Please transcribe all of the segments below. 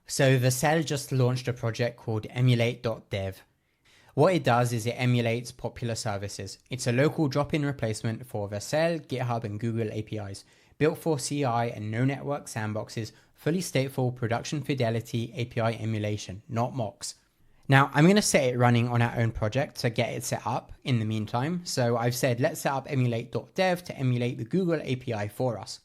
So Vercel just launched a project called Emulate.dev. What it does is it emulates popular services. It's a local drop-in replacement for Vercel, GitHub, and Google APIs, built for CI and no network sandboxes, fully stateful production fidelity API emulation, not mocks. Now, I'm going to set it running on our own project to get it set up in the meantime. So I've said, let's set up Emulate.dev to emulate the Google API for us.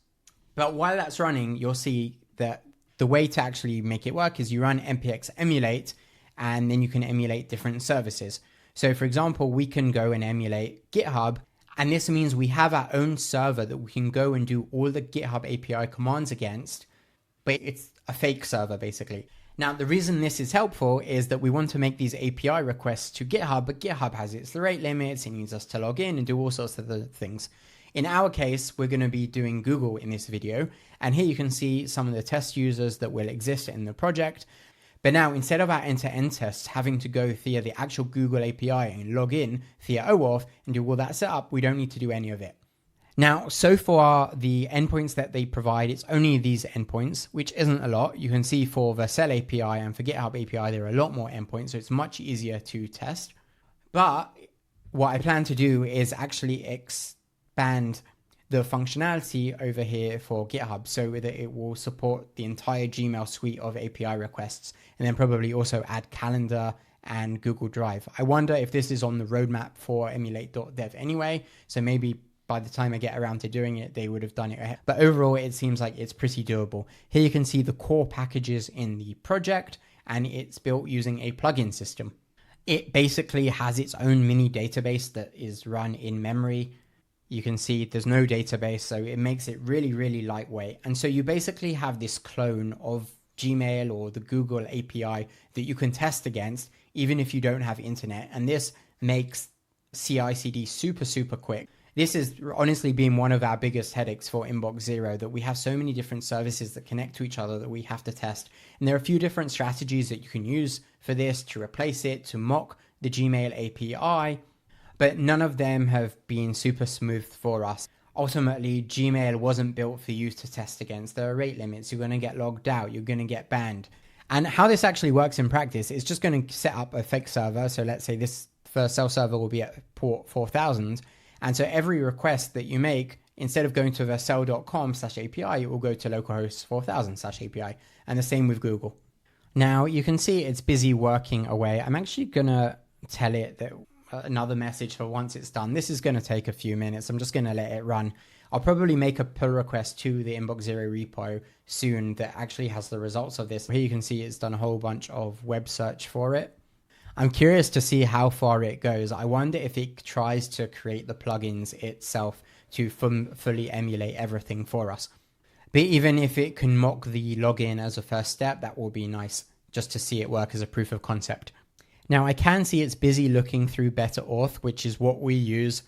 But while that's running, you'll see that the way to actually make it work is you run npx emulate, and then you can emulate different services. So for example, we can go and emulate GitHub, and this means we have our own server that we can go and do all the GitHub API commands against, but it's a fake server basically. Now, the reason this is helpful is that we want to make these API requests to GitHub, but GitHub has its rate limits. It needs us to log in and do all sorts of other things. In our case, we're going to be doing Google in this video. And here you can see some of the test users that will exist in the project. But now, instead of our end-to-end tests having to go via the actual Google API and log in via OAuth and do all that setup, we don't need to do any of it. Now, so far, the endpoints that they provide, it's only these endpoints, which isn't a lot. You can see for Vercel API and for GitHub API, there are a lot more endpoints, so it's much easier to test. But what I plan to do is actually expand the functionality over here for GitHub so that it will support the entire Gmail suite of API requests, and then probably also add Calendar and Google Drive. I wonder if this is on the roadmap for Emulate.dev anyway, so maybe by the time I get around to doing it, they would have done it ahead. But overall, it seems like it's pretty doable. Here you can see the core packages in the project, and it's built using a plugin system. It basically has its own mini database that is run in memory. You can see there's no database, so it makes it really, really lightweight. And so you basically have this clone of Gmail or the Google API that you can test against, even if you don't have internet. And this makes CI/CD super, super quick. This has honestly been one of our biggest headaches for Inbox Zero, that we have so many different services that connect to each other that we have to test. And there are a few different strategies that you can use for this to replace it, to mock the Gmail API, but none of them have been super smooth for us. Ultimately, Gmail wasn't built for you to test against. There are rate limits. You're going to get logged out. You're going to get banned. And how this actually works in practice is just going to set up a fake server. So let's say this Vercel server will be at port 4000. And so every request that you make, instead of going to vercel.com/API, it will go to localhost 4000/API. And the same with Google. Now you can see it's busy working away. I'm actually going to tell it that another message for once it's done. This is going to take a few minutes. I'm just going to let it run. I'll probably make a pull request to the Inbox Zero repo soon that actually has the results of this. Here you can see it's done a whole bunch of web search for it. I'm curious to see how far it goes. I wonder if it tries to create the plugins itself to fully emulate everything for us. But even if it can mock the login as a first step, that will be nice just to see it work as a proof of concept. Now I can see it's busy looking through Better Auth, which is what we use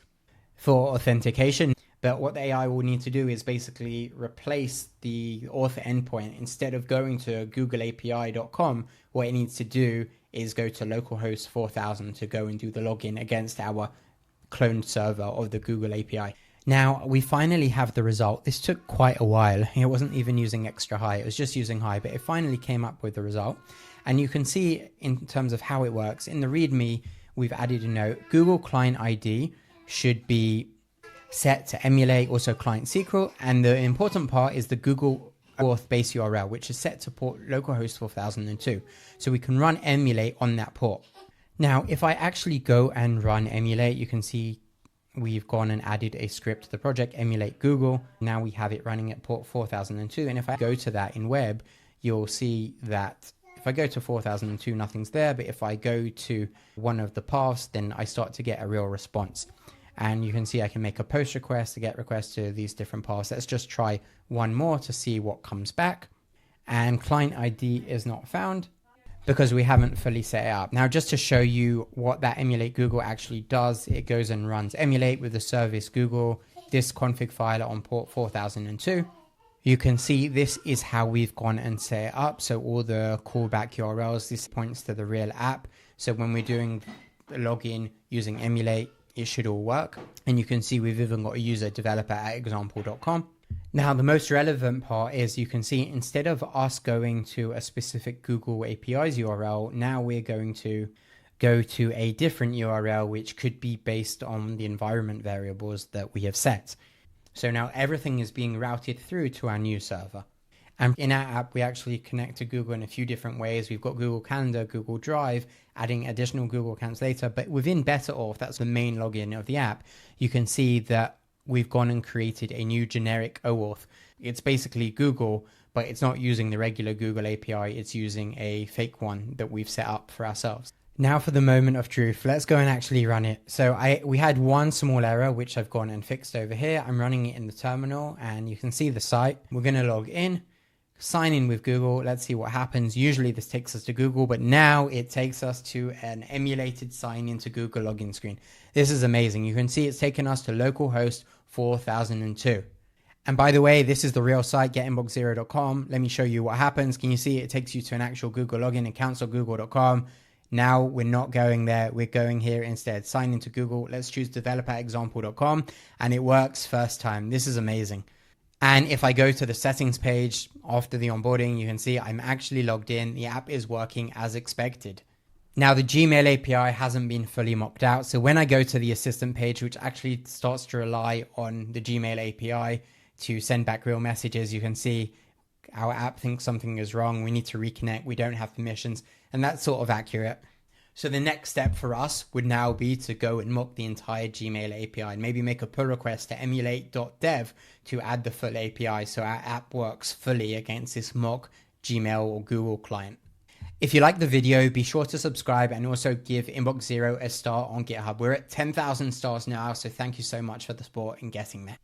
for authentication. But what the AI will need to do is basically replace the auth endpoint. Instead of going to googleapi.com, what it needs to do is go to localhost 4000 to go and do the login against our cloned server of the Google API. Now we finally have the result. This took quite a while. It wasn't even using extra high. It was just using high, but it finally came up with the result. And you can see in terms of how it works in the README, we've added a note. Google client ID should be set to emulate also client secret. And the important part is the Google OAuth base URL, which is set to port localhost 4002. So we can run emulate on that port. Now, if I actually go and run emulate, you can see we've gone and added a script to the project, emulate Google. Now we have it running at port 4002. And if I go to that in web, you'll see that if I go to 4002, nothing's there. But if I go to one of the paths, then I start to get a real response. And you can see I can make a post request, a get request to these different paths. Let's just try one more to see what comes back. And client ID is not found because we haven't fully set it up. Now, just to show you what that emulate Google actually does, it goes and runs emulate with the service Google, this config file on port 4002. You can see this is how we've gone and set it up. So all the callback URLs, this points to the real app. So when we're doing the login using emulate, it should all work. And you can see we've even got a user developer at example.com. Now, the most relevant part is you can see instead of us going to a specific Google APIs URL, now we're going to go to a different URL, which could be based on the environment variables that we have set. So now everything is being routed through to our new server. And in our app, we actually connect to Google in a few different ways. We've got Google Calendar, Google Drive, adding additional Google accounts later. But within Better Auth, that's the main login of the app, you can see that we've gone and created a new generic OAuth. It's basically Google, but it's not using the regular Google API. It's using a fake one that we've set up for ourselves. Now for the moment of truth, let's go and actually run it. So we had one small error, which I've gone and fixed over here. I'm running it in the terminal and you can see the site. We're going to log in, sign in with Google. Let's see what happens. Usually this takes us to Google, but now it takes us to an emulated sign into Google login screen. This is amazing. You can see it's taken us to localhost 4002. And by the way, this is the real site, getinbox0.com. Let me show you what happens. Can you see it takes you to an actual Google login, accounts.google.com. Now we're not going there. We're going here instead. Sign into Google. Let's choose developerexample.com and it works first time. This is amazing. And if I go to the settings page after the onboarding, you can see I'm actually logged in. The app is working as expected. Now the Gmail API hasn't been fully mocked out. So when I go to the assistant page, which actually starts to rely on the Gmail API to send back real messages, you can see our app thinks something is wrong. We need to reconnect. We don't have permissions. And that's sort of accurate. So the next step for us would now be to go and mock the entire Gmail API and maybe make a pull request to Emulate.dev to add the full API so our app works fully against this mock Gmail or Google client. If you like the video, be sure to subscribe and also give Inbox Zero a star on GitHub. We're at 10,000 stars now, so thank you so much for the support in getting there.